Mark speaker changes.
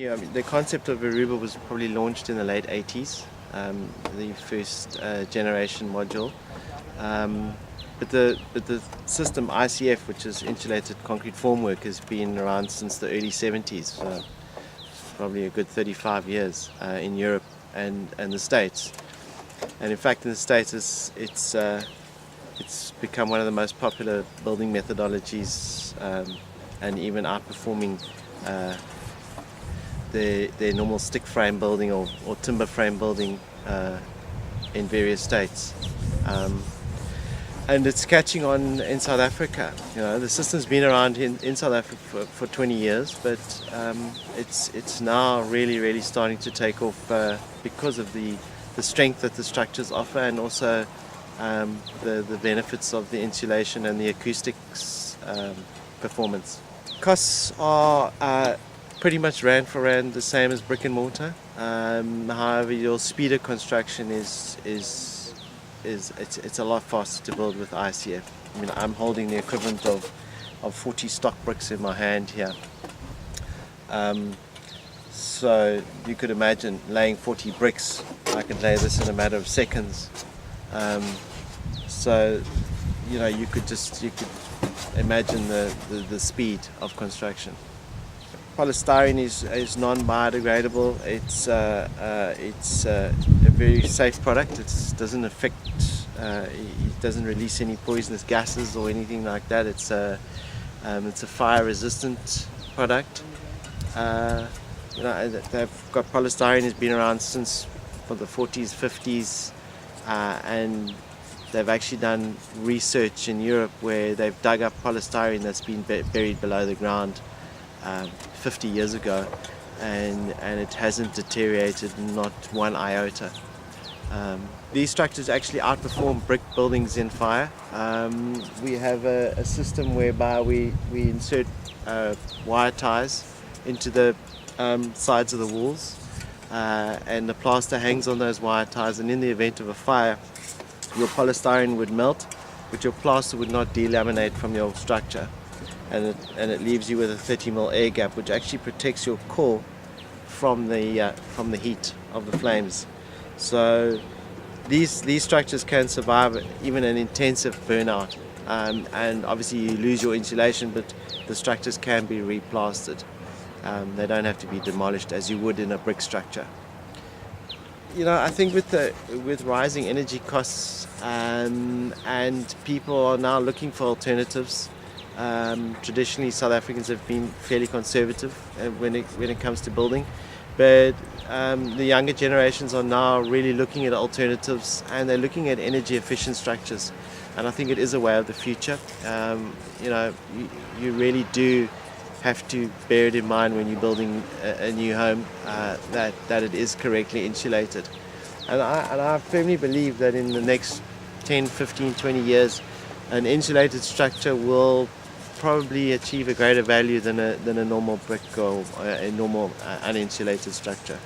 Speaker 1: Yeah, I mean, the concept of Aruba was probably launched in the late 80s, the first generation module. Um, but the system ICF, which is insulated concrete formwork, has been around since the early 70s, so probably a good 35 years in Europe and the States. And in fact, in the States, it's become one of the most popular building methodologies, and even outperforming their normal stick frame building or timber frame building in various states. And it's catching on in South Africa. You know, the system's been around in South Africa for 20 years, but it's now really starting to take off because of the strength that the structures offer, and also the benefits of the insulation and the acoustics performance. Costs are pretty much rand for rand the same as brick and mortar. However, your speed of construction is a lot faster to build with ICF. I mean, I'm holding the equivalent of 40 stock bricks in my hand here. So you could imagine laying 40 bricks. I can lay this in a matter of seconds. So you know, you could imagine the speed of construction. Polystyrene is non-biodegradable. It's a very safe product. It doesn't affect, it doesn't release any poisonous gases or anything like that. It's a fire-resistant product. You know, they've got polystyrene has been around since for the 40s, 50s, and they've actually done research in Europe where they've dug up polystyrene that's been buried below the ground 50 years ago, and it hasn't deteriorated, not one iota. These structures actually outperform brick buildings in fire. We have a system whereby we insert wire ties into the sides of the walls, and the plaster hangs on those wire ties, and in the event of a fire, your polystyrene would melt, but your plaster would not delaminate from your structure. And it leaves you with a 30mm air gap, which actually protects your core from the heat of the flames. So these structures can survive even an intensive burnout, and obviously you lose your insulation, but the structures can be replastered. They don't have to be demolished as you would in a brick structure. You know, I think with rising energy costs, and people are now looking for alternatives. Traditionally, South Africans have been fairly conservative when it comes to building, but the younger generations are now really looking at alternatives, and they're looking at energy efficient structures, and I think it is a way of the future. You know, you really do have to bear it in mind when you're building a new home, that it is correctly insulated, and I firmly believe that in the next 10, 15, 20 years, an insulated structure will probably achieve a greater value than a normal brick or a normal uninsulated structure.